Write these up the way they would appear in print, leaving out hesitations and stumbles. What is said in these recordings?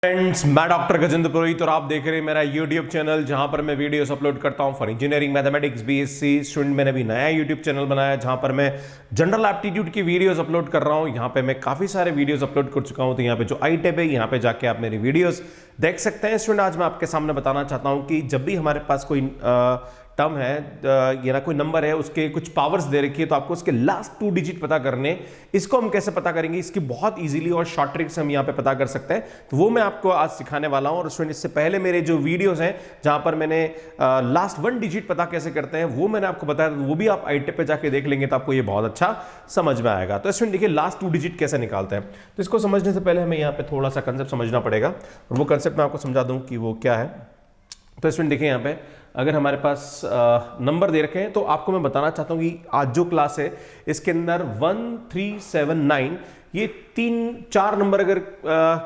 Friends, मैं doctor Gajendra पुरोहित और आप देख रहे हैं मेरा यूट्यूब चैनल जहां पर मैं वीडियोस अपलोड करता हूं for engineering mathematics BSc student. मैंने अभी नया यूट्यूब चैनल बनाया जहां पर मैं जनरल एप्टीट्यूड की वीडियोस अपलोड कर रहा हूं। यहां पे मैं काफी सारे वीडियोस अपलोड कर चुका हूं, तो यहां पे जो आई टैब है यहां पे जाके आप मेरी वीडियोस देख सकते हैं। स्टूडेंट, आज मैं आपके सामने बताना चाहता हूं कि जब भी हमारे पास कोई टर्म है या ना कोई नंबर है, उसके कुछ पावर्स दे रखी है, तो आपको उसके लास्ट 2 डिजिट पता करने। इसको हम कैसे पता करेंगे, इसकी बहुत इजीली और शॉर्ट ट्रिक्स हम यहाँ पे पता कर सकते हैं, तो वो मैं आपको आज सिखाने वाला हूं। और स्टूडेंट, इससे पहले मेरे जो वीडियोस हैं जहां पर मैंने लास्ट 1 डिजिट पता कैसे करते हैं वो मैंने आपको बताया, तो वो भी आप आई टैब पे जाके देख लेंगे तो आपको ये बहुत अच्छा समझ में आएगा। तो स्टूडेंट देखिए, लास्ट 2 डिजिट कैसे निकालते हैं, तो इसको समझने से पहले हमें यहाँ पे थोड़ा सा कंसेप्ट समझना पड़ेगा, और वो कंसेप्ट मैं आपको समझा दूं कि वो क्या है। तो स्टूडेंट देखिए, यहाँ पे अगर हमारे पास नंबर दे रखे हैं, तो आपको मैं बताना चाहता हूँ कि आज जो क्लास है इसके अंदर 1, 3, 7, 9 ये 3-4 नंबर अगर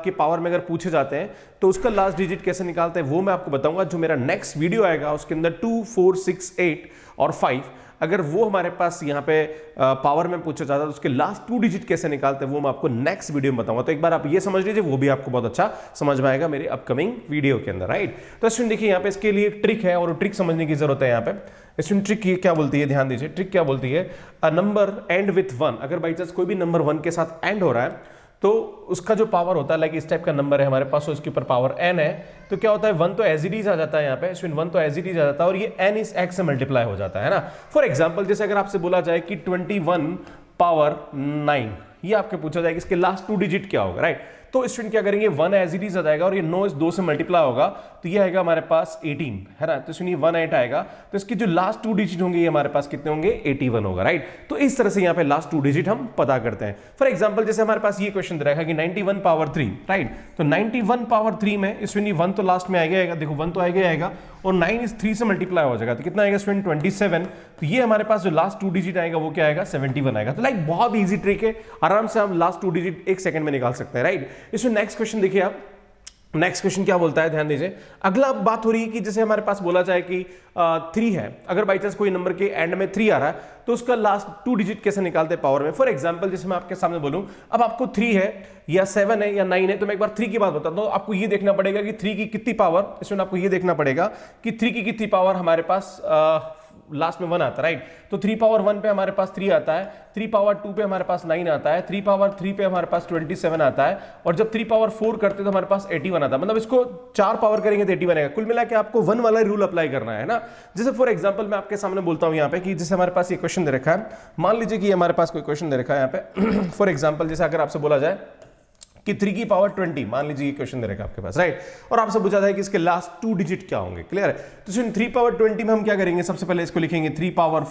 के पावर में अगर पूछे जाते हैं तो उसका लास्ट डिजिट कैसे निकालते हैं वो मैं आपको बताऊंगा। जो मेरा नेक्स्ट वीडियो आएगा उसके अंदर 2, 4, 6, 8 और 5 अगर वो हमारे पास यहाँ पे पावर में पूछा जाता है तो उसके लास्ट 2 डिजिट कैसे निकालते हैं वो मैं आपको नेक्स्ट वीडियो में बताऊंगा। तो एक बार आप ये समझ लीजिए, वो भी आपको बहुत अच्छा समझ में आएगा मेरे अपकमिंग वीडियो के अंदर, राइट। तो स्टूडेंट देखिए, यहाँ पे इसके लिए एक ट्रिक है और ट्रिक समझने की जरूरत है। यहाँ पे स्टूडेंट ट्रिक क्या बोलती है, ध्यान दीजिए। ट्रिक क्या बोलती है, अ नंबर एंड विथ 1। अगर बाई चांस कोई भी नंबर 1 के साथ एंड हो रहा है तो उसका जो पावर होता है, लाइक इस टाइप का नंबर है हमारे पास, तो इसके ऊपर पावर n है, तो क्या होता है 1 तो एज इट इज आ जाता है यहाँ पे, 1 तो एज इट इज आ जाता है और ये n इस x से मल्टीप्लाई हो जाता है ना। फॉर एग्जांपल, जैसे अगर आपसे बोला जाए कि 21 पावर 9 ये आपके पूछा जाए कि इसके लास्ट 2 डिजिट क्या होगा, राइट। तो स्टूडेंट क्या करेंगे, 1 एज इट इज आ जाएगा और ये 9 इस 2 से मल्टीप्लाई होगा, तो ये आएगा हमारे पास 18 है ना। तो सुनिए 18 आएगा, तो इसके जो लास्ट 2 डिजिट होंगे ये हमारे पास कितने होंगे, 81 होगा, राइट। तो इस तरह से यहाँ पे लास्ट 2 डिजिट हम पता करते हैं। फॉर एग्जांपल, जैसे हमारे पास ये क्वेश्चन दे रखा है कि 91 पावर 3, राइट। तो 91 पावर 3 में इसमें 1 तो लास्ट में आएगा, देखो 1 तो आएगा और 9 इस 3 से मल्टीप्लाई हो जाएगा, तो कितना आएगा स्टूडेंट 27। तो ये हमारे पास जो लास्ट 2 डिजिट आएगा वो क्या आएगा, 71 आएगा। तो लाइक बहुत ईजी ट्रिक है, आराम से हम लास्ट 2 डिजिट 1 सेकंड में निकाल सकते हैं, राइट। इसमें नेक्स्ट क्वेश्चन देखिए आप, नेक्स्ट क्वेश्चन क्या बोलता है, ध्यान दीजिए। अगला बात हो रही है कि जैसे हमारे पास बोला जाए कि 3 है, अगर बाई चांस कोई नंबर के एंड में 3 आ रहा है तो उसका लास्ट 2 डिजिट कैसे निकालते हैं पावर में। फॉर एग्जांपल, जैसे मैं आपके सामने बोलूं, अब आपको 3 है या 7 है या 9 है, तो मैं एक बार 3 की बात बताता हूं। आपको ये देखना पड़ेगा कि 3 की कितनी पावर, इसमें आपको ये देखना पड़ेगा कि 3 की कितनी पावर हमारे पास लास्ट में 1 आता है, राइट। तो 3 पावर 1 पे हमारे पास 3 आता है, 3 पावर 2 पे हमारे पास 9 आता है, 3 पावर 3 पे हमारे पास 27 आता है, और जब 3 पावर 4 करते हैं तो हमारे पास 81 आता है। मतलब इसको 4 पावर करेंगे तो 81 आएगा। कुल मिला के आपको 1 वाला रूल अप्लाई करना है ना। जैसे फॉर एग्जांपल मैं आपके सामने बोलता हूं यहाँ पे कि जैसे हमारे पास ये क्वेश्चन दे रखा है, मान लीजिए कि हमारे पास कोई क्वेश्चन दे रखा है यहाँ पे फॉर एग्जाम्पल, जैसे अगर आपसे बोला जाए कि 3 की पावर 20, मान लीजिए ये क्वेश्चन दे रखा है आपके पास, राइट। और आपसे पूछा जाए कि इसके लास्ट 2 डिजिट क्या होंगे, क्लियर है। तो सुन 3 पावर 20 में हम क्या करेंगे, सबसे पहले इसको लिखेंगे 3 पावर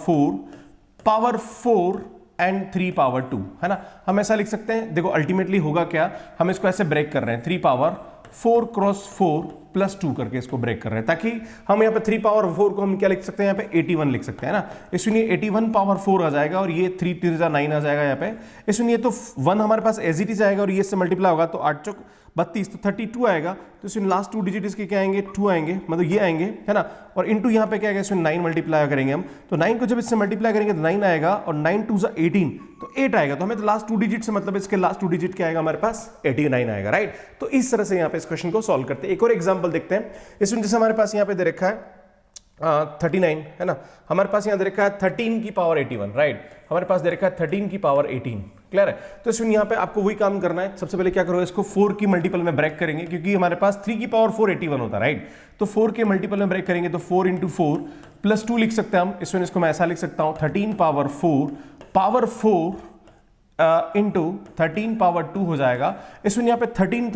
4 एंड 3 पावर 2, है ना। हम ऐसा लिख सकते हैं, देखो अल्टीमेटली होगा क्या, हम इसको ऐसे ब्रेक कर रहे हैं, 3 पावर 4 क्रॉस 4 प्लस 2 करके इसको ब्रेक कर रहे हैं, ताकि हम यहाँ पे 3 पावर 4 को हम क्या लिख सकते हैं, यहाँ पे 81 लिख सकते हैं ना। इसलिए 81 पावर 4 आ जाएगा और ये 3 3 9 आ जाएगा यहाँ पे। इसलिए तो 1 हमारे पास एज इट इज आएगा और ये इससे मल्टीप्लाई होगा, तो 8 चौक 32, तो 32 आएगा। तो इसमें लास्ट 2 डिजिट इसके क्या आएंगे, 2 आएंगे, मतलब ये आएंगे, है ना। और इनटू यहाँ पे क्या आएगा, इसमें 9 मल्टीप्लाई करेंगे हम, तो 9 को जब इससे मल्टीप्लाई करेंगे तो 9 आएगा, और 9 2 18, तो 8 आएगा। तो हमें तो लास्ट 2 डिजिट से मतलब इसके लास्ट 2 डिजिट क्या आएगा हमारे पास, 89 आएगा, राइट। तो इस तरह से यहाँ पे इस क्वेश्चन को सॉल्व करते हैं। एक और एग्जाम्पल देखते हैं। इसमें जैसे हमारे पास यहाँ पे दे रखा है 39, है ना। हमारे पास यहाँ दे रखा है 13 की पावर 81, राइट। हमारे पास दे रखा है 13 की पावर 18, क्लियर है। तो इसमें यहाँ पे आपको वही काम करना है। सबसे पहले क्या करो, इसको 4 की मल्टीपल में ब्रेक करेंगे, क्योंकि हमारे पास 3 की पावर 4 81 होता है, राइट। तो 4 के मल्टीपल में ब्रेक करेंगे तो 4 × 4 प्लस 2 लिख सकते हैं हम। इसमें इसको मैं ऐसा लिख सकता हूँ, 13 पावर 4 इंटू 13 पावर 2 हो जाएगा। इसमें यहाँ पे 13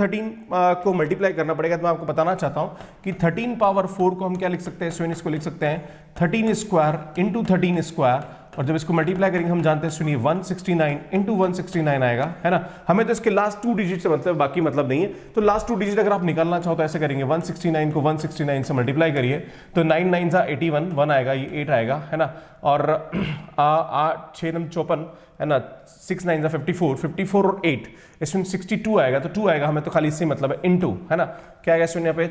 को मल्टीप्लाई करना पड़ेगा। तो मैं आपको बताना चाहता हूँ कि 13 पावर 4 को हम क्या लिख सकते हैं, इसमें इसको लिख सकते हैं 13 स्क्वायर इंटू 13 स्क्वायर, और जब इसको मल्टीप्लाई करेंगे हम जानते हैं, सुनिए 169 इंटू 169 आएगा, है ना। हमें तो इसके लास्ट 2 डिजिट से मतलब, बाकी मतलब नहीं है। तो लास्ट 2 डिजिट अगर आप निकालना चाहो तो ऐसे करेंगे, 169 को 169 से मल्टीप्लाई करिए तो 9 9 81, 1 आएगा, ये 8 आएगा, है ना। और 8 6 9 54, है ना, 6 9 54 और 8, इसमें 62 आएगा, तो 2 आएगा। हमें तो खाली इससे मतलब है इनटू, है ना। क्या आएगा इसमें यहाँ पे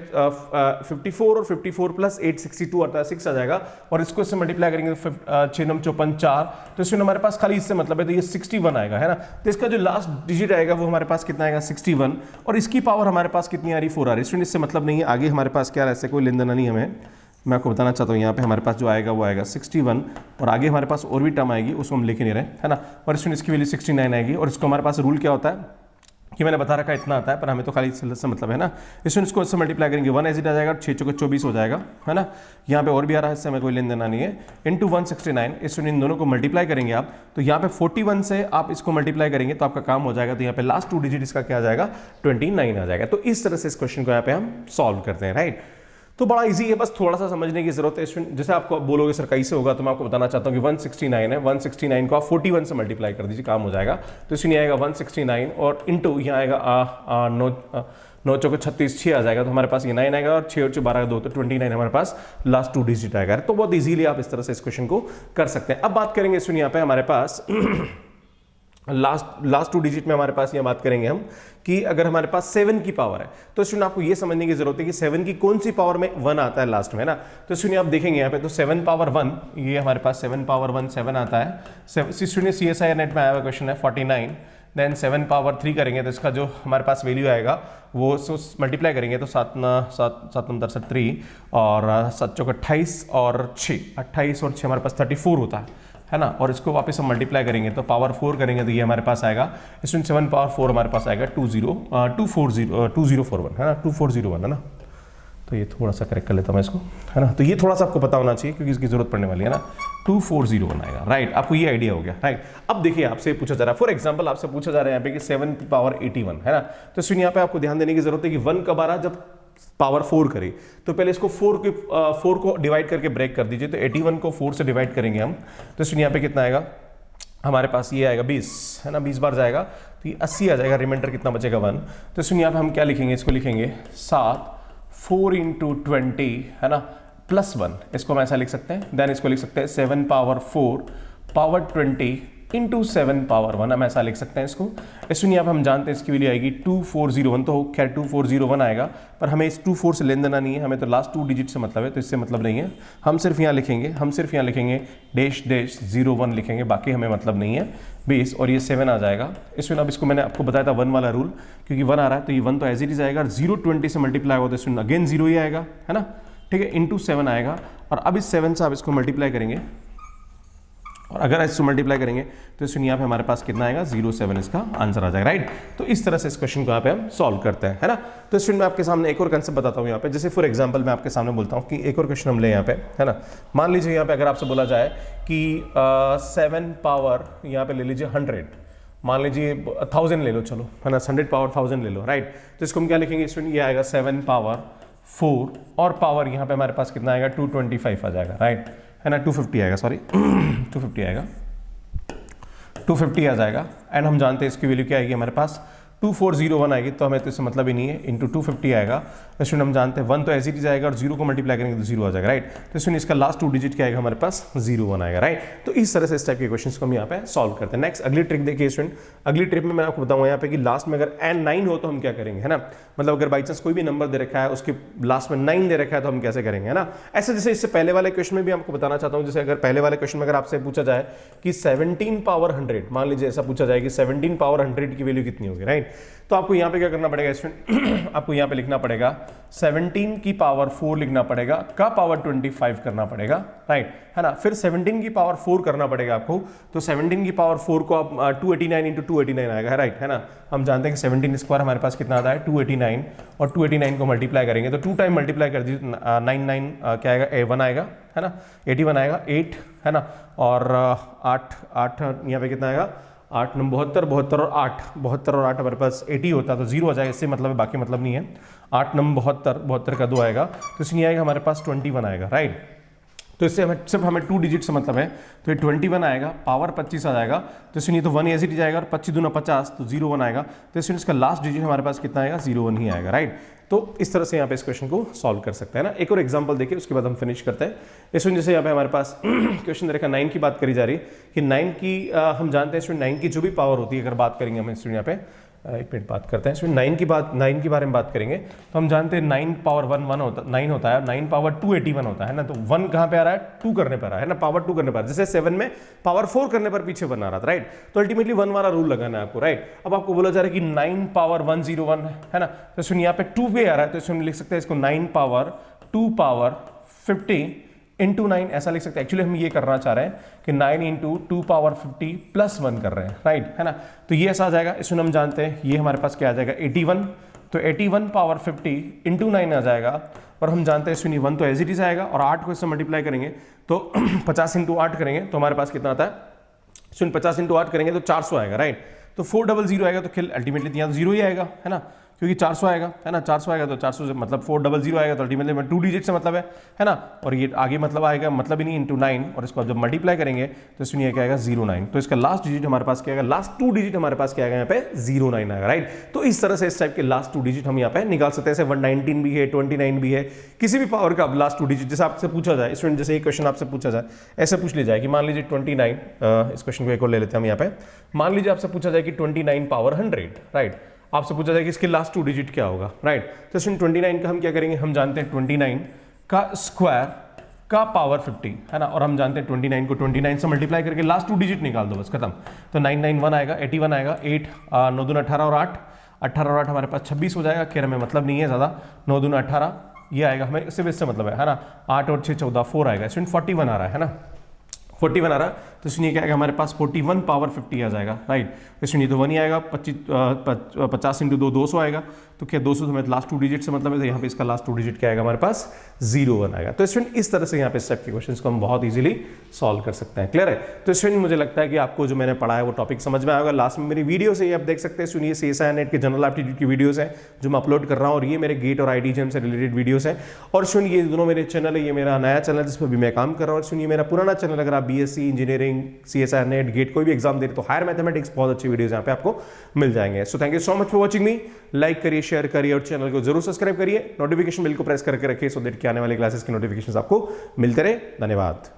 54 और 54 प्लस 8 62 आता है, 6 आ जाएगा। और इसको इससे मल्टीप्लाई करेंगे तो 6 9 54 4, तो इसमें हमारे पास खाली इससे मतलब है तो ये 61 आएगा, है ना। तो इसका जो लास्ट डिजिट आएगा वो हमारे पास कितना आएगा 61, और इसकी पावर हमारे पास कितनी आ रही 4 आ रही है। इससे मतलब नहीं है, आगे हमारे पास क्या ऐसे कोई लेन देना नहीं हमें, मैं आपको बताना चाहता हूँ यहाँ पे हमारे पास जो आएगा वो आएगा 61, और आगे हमारे पास और भी टर्म आएगी उसको हम लिख नहीं रहे, है ना। और इसमें इसकी वैल्यू 69 आएगी, और इसको हमारे पास रूल क्या होता है कि मैंने बता रखा इतना आता है, पर हमें तो खाली से मतलब है ना। इसमें इसको इससे मल्टीप्लाई करेंगे 1 एज इट आ जाएगा, 6 चौके 24 हो जाएगा, है ना। यहाँ पे और भी आ रहा है, इससे हमें कोई लेन देना नहीं है। इंटू 169, इसमें इन दोनों को मल्टीप्लाई करेंगे आप, तो यहाँ पे 41 से आप इसको मल्टीप्लाई करेंगे तो आपका काम हो जाएगा। तो यहाँ पे लास्ट 2 डिजिट इसका क्या आ जाएगा 29 आ जाएगा। तो इस तरह से इस क्वेश्चन को यहाँ पे हम सॉल्व करते हैं, राइट। तो बड़ा इजी है, बस थोड़ा सा समझने की जरूरत है। जैसे आपको बोलोगे सर कैसे होगा, तो मैं आपको बताना चाहता हूँ कि 169 है, 169 को आप 41 से मल्टीप्लाई कर दीजिए, काम हो जाएगा। तो इसमें आएगा 169 और इंटू यहाँ आएगा 9 चौके 36, 6 आ जाएगा, तो हमारे पास ये 9 आएगा, और 6 और 12 2, तो 29 हमारे पास लास्ट 2 डिजिट आएगा। तो बहुत इजीली आप इस तरह से इस क्वेश्चन को कर सकते हैं। अब बात करेंगे इसमें यहाँ पे हमारे पास लास्ट 2 डिजिट में हमारे पास ये बात करेंगे हम कि अगर हमारे पास 7 की पावर है, तो इसमें आपको ये समझने की जरूरत है कि 7 की कौन सी पावर में 1 आता है लास्ट में, है ना। तो इसमें आप देखेंगे यहाँ पे, तो 7 पावर 1, ये हमारे पास 7 पावर 1 7 आता है। CSIR नेट में आया हुआ क्वेश्चन है 49, देन 7 पावर 3 करेंगे तो इसका जो हमारे पास वैल्यू आएगा वो मल्टीप्लाई करेंगे तो 7 7 3 और 7 चौक 28 और 6 28 और 6 हमारे पास 34 होता है ना। और इसको वापस हम मल्टीप्लाई करेंगे तो पावर 4 करेंगे तो ये हमारे पास आएगा, इसमें 7 पावर 4 हमारे पास आएगा 2041, है ना, 2401, है ना। तो ये थोड़ा सा करेक्ट कर लेता हूँ मैं इसको, है ना। तो ये थोड़ा सा आपको पता होना चाहिए क्योंकि इसकी जरूरत पड़ने वाली है ना। 2401 आएगा, राइट। आपको ये आइडिया हो गया, राइट। अब देखिए आपसे पूछा जा रहा है, फॉर एग्जांपल आपसे पूछा जा रहा है यहाँ पे कि 7 पावर 81, है ना। तो इसमें यहाँ पे आपको ध्यान देने की जरूरत है कि 1 कब आ रहा, जब पावर 4 करे, तो पहले इसको 4 को डिवाइड करके ब्रेक कर दीजिए। तो 81 को 4 से डिवाइड करेंगे हम, तो इसमें यहाँ पे कितना आएगा हमारे पास, ये आएगा 20, है ना, 20 बार जाएगा तो ये 80 आ जाएगा, रिमाइंडर कितना बचेगा 1। तो इसमें यहाँ पे हम क्या लिखेंगे, इसको लिखेंगे 7 4 × 20, है ना, +1, इसको हम ऐसा लिख सकते हैं। देन इसको लिख सकते हैं 7 पावर 4 पावर 20 इंटू 7 पावर 1, हम ऐसा लिख सकते हैं इसको। इसमें यहाँ पर हम जानते हैं इसकी वैल्यू आएगी 2401, तो खैर 2401 आएगा, पर हमें इस 24 से लेन देना नहीं है, हमें तो लास्ट 2 डिजिट से मतलब है, तो इससे मतलब नहीं है। हम सिर्फ यहाँ लिखेंगे डैश डैश 01 लिखेंगे, बाकी हमें मतलब नहीं है बेस, और ये 7 आ जाएगा। इसमें अब इसको मैंने आपको बताया था 1 वाला रूल, क्योंकि 1 आ रहा है तो ये 1 तो एज इट इज आएगा, 0 20 से मल्टीप्लाई होगा तो इसमें अगेन 0 ही आएगा, है ना, ठीक है, इंटू 7 आएगा। और अब इस 7 से आप इसको मल्टीप्लाई करेंगे, और अगर इसको मल्टीप्लाई करेंगे तो इसमें यहाँ पे हमारे पास कितना आएगा 07, इसका आंसर आ जाएगा, राइट। तो इस तरह से इस क्वेश्चन को यहाँ पे हम सॉल्व करते हैं, है ना। तो स्टूडेंट मैं आपके सामने एक और कंसेप्ट बताता हूँ यहाँ पे, जैसे फॉर एग्जांपल मैं आपके सामने बोलता हूँ कि एक और क्वेश्चन हम ले यहाँ पे, है ना। मान लीजिए यहाँ पे अगर आपसे बोला जाए कि 7 पावर यहाँ पे ले लीजिए 100, मान लीजिए 1000 ले लो, चलो, है ना, 100 पावर 1000 ले लो, राइट। तो इसको हम क्या लिखेंगे स्टूडेंट, ये आएगा 7 पावर 4 और पावर यहाँ पे हमारे पास कितना आएगा 225 आ जाएगा, राइट, है ना, 250 आएगा, सॉरी 250 आएगा, 250 आ जाएगा। एंड हम जानते हैं इसकी वैल्यू क्या आएगी हमारे पास 2401 आएगी, तो हमें तो इससे मतलब ही नहीं है, इंटू 250 आएगा। इसमें हम जानते हैं 1 तो ऐसे ही आएगा और 0 को मल्टीप्लाई करेंगे तो 0 आ जाएगा, राइट। तो इसमें इसका लास्ट 2 डिजिट क्या आएगा हमारे पास 01 आएगा, राइट। तो इस तरह से इस टाइप के क्वेश्चंस को हम यहाँ पे सॉल्व करते हैं। नेक्स्ट अगली ट्रिक देखिए स्टूडेंट, अगली ट्रिक में मैं आपको बताऊंगा यहाँ पे कि लास्ट में अगर n9 हो तो हम क्या करेंगे, है ना। मतलब अगर बाई चांस कोई भी नंबर दे रखा है उसके लास्ट में 9 दे रखा है तो हम कैसे करेंगे, है ना। ऐसे जैसे इससे पहले वाले क्वेश्चन में भी आपको बताना चाहता हूँ, जैसे अगर पहले वाले क्वेश्चन में अगर आपसे पूछा जाए कि 17 पावर 100, मान लीजिए ऐसा पूछा जाए कि 17 पावर 100 की वैल्यू कितनी होगी, राइट। तो आपको यहाँ पे क्या करना पड़ेगा स्टूडेंट, आपको यहाँ पे लिखना पड़ेगा 17 की पावर 4 लिखना पड़ेगा, का पावर 25 करना पड़ेगा, राइट, है ना। फिर 17 की पावर 4 करना पड़ेगा आपको, तो 17 की पावर 4 को आप 289 इंटू 289 आएगा, राइट, है ना। हम जानते हैं कि 17 स्क्वायर हमारे पास कितना आता है 289, और 289 को मल्टीप्लाई करेंगे तो 2 टाइम मल्टीप्लाई कर दीजिए 99 क्या आएगा 1 आएगा, है ना, 81 आएगा 8, है ना, और 8 यहाँ पे कितना आएगा 8 9 72 72 और 8 72 और 8 हमारे पास 80 होता है तो 0 आ जाएगा, इससे मतलब है, बाकी मतलब नहीं है। 8 9 72 72 का 2 आएगा तो इसमें आएगा हमारे पास 21 आएगा, राइट। तो इससे सिर्फ हमें 2 डिजिट से मतलब है, तो ये 21 आएगा, पावर 25 आ जाएगा, तो इसमें तो 1 ऐसे ही जाएगा, और 25 दूना 50 तो 01 आएगा, तो इसमें इसका लास्ट डिजिट हमारे पास कितना आएगा 01 ही आएगा, राइट। तो इस तरह से यहाँ पे इस क्वेश्चन को सॉल्व कर सकते हैं ना। एक और एग्जांपल देखिए उसके बाद हम फिनिश करते हैं। इसमें जैसे यहाँ पे हमारे पास क्वेश्चन देखा 9 की बात करी जा रही कि 9 की हम जानते हैं इसमें 9 की जो भी पावर होती है, अगर बात करेंगे हम इसमें यहाँ पे एक मिनट बात करते हैं। इसमें 9 के बारे में बात करेंगे तो हम जानते हैं 9 पावर 9 होता है, 9 पावर 2 81 होता है ना। तो 1 कहाँ पे आ रहा है, 2 करने पर आ रहा है ना, पावर 2 करने पर। जैसे 7 में पावर 4 करने पर पीछे 1 आ रहा था, राइट। तो अल्टीमेटली 1 वाला रूल लगाना है आपको, राइट। अब आपको बोला जा रहा है कि 9 पावर 101 है ना, तो इसमें यहाँ पे 2 पे आ रहा है, तो इसमें लिख सकते हैं इसको 9 पावर 2 पावर 50 इंटू 9 ऐसा लिख सकते हैं। एक्चुअली हम ये करना चाह रहे हैं कि 9 इंटू 2 पावर 50 प्लस 1 कर रहे हैं, राइट, है ना। तो ये ऐसा आ जाएगा। इसमें हम जानते हैं ये हमारे पास क्या आ जाएगा 81, तो 81 पावर 50 इंटू 9 आ जाएगा। और हम जानते हैं इसमें 1 तो एज इट इज आएगा, और 8 को इससे मल्टीप्लाई करेंगे तो 50 इंटू 8 करेंगे तो हमारे पास कितना आता है, सुन 50 इंटू 8 करेंगे तो 400 आएगा, राइट। तो 400 आएगा तो खेल अल्टीमेटली यहाँ तो 0 ही आएगा, है ना, क्योंकि 400 आएगा, है ना। 400 आएगा तो 400 से मतलब 400 आएगा तो अल्टीमेटली 2 डिजिट से मतलब है ना। और ये आगे मतलब आएगा, मतलब ही नहीं, इंटू 9, और इसको जब मल्टीप्लाई करेंगे तो इसमें ये क्या आएगा 09। तो इसका लास्ट डिजिट हमारे पास क्या आएगा, लास्ट 2 डिजिट हमारे पास क्या आएगा यहाँ पे 09 आएगा, राइट। तो इस तरह से इस टाइप के लास्ट 2 डिजिट हम यहाँ पे निकाल सकते हैं। 119 भी है, 29 भी है, किसी भी पावर का लास्ट 2 डिजिट। जैसे आपसे पूछा जाए स्टूडेंट, जैसे एक क्वेश्चन आपसे पूछा जाए, ऐसे पूछ लिया जाए कि मान लीजिए 29, इस क्वेश्चन को एक और ले लेते हैं हम यहाँ पे। मान लीजिए आपसे पूछा जाए कि 29 पावर 100, राइट। आपसे पूछा जाए कि इसके लास्ट 2 डिजिट क्या होगा, राइट। तो इसमें 29 का हम क्या करेंगे, हम जानते हैं 29 का स्क्वायर का पावर 50, है ना। और हम जानते हैं 29 को 29 से मल्टीप्लाई करके लास्ट 2 डिजिट निकाल दो, बस खत्म। तो 991 आएगा, 81 आएगा, 8 9 दूना 18 और 8 18 और 8 हमारे पास 26 हो जाएगा। खैर हमें मतलब नहीं है ज़्यादा, 9 दूना 18 ये आएगा, हमें सिर्फ इससे मतलब है ना। 8 और 6 14 4 आएगा, इसमें 41 आ रहा है ना, 41 आ रहा है। तो इसमें क्या आएगा हमारे पास 41 पावर 50 आ जाएगा, राइट। इसमें तो 1 ही आएगा, 50 इंटू 2 200 आएगा। तो क्या 200 हमें लास्ट 2 डिजिट से मतलब है, तो यहाँ पे इसका लास्ट 2 डिजिट क्या आएगा हमारे पास 01 आएगा। तो स्टूडेंट इस तरह से यहाँ पे इस टाइप के क्वेश्चंस को हम बहुत इजीली सॉल्व कर सकते हैं। क्लियर है। तो स्टूडेंट मुझे लगता है कि आपको जो मैंने पढ़ा है वो टॉपिक समझ में आएगा। लास्ट में मेरी वीडियो से आप देख सकते हैं, सुनिए CSIR नेट के जनरल एप्टीट्यूड की वीडियोस हैं जो मैं अपलोड कर रहा हूँ, और ये मेरे गेट और IITJEM से रिलेटेड वीडियोस हैं। और सुनिए ये दोनों मेरे चैनल है, ये मेरा नया चैनल जिस पर भी मैं काम कर रहा हूँ, और सुनिए मेरा पुराना चैनल, अगर आप BSc engineering, CSIR NET, GATE कोई भी एग्जाम दे रहे तो हायर मैथमेटिक्स बहुत अच्छी वीडियोस यहाँ पे आपको मिल जाएंगे। So thank you so much for watching me. Like करिए, शेयर करिए, और चैनल को जरूर सब्सक्राइब करिए। नोटिफिकेशन बिल को प्रेस करके रखिए, सो दैट कि आने वाले क्लासेस के नोटिफिकेशन आपको मिलते रहे। धन्यवाद।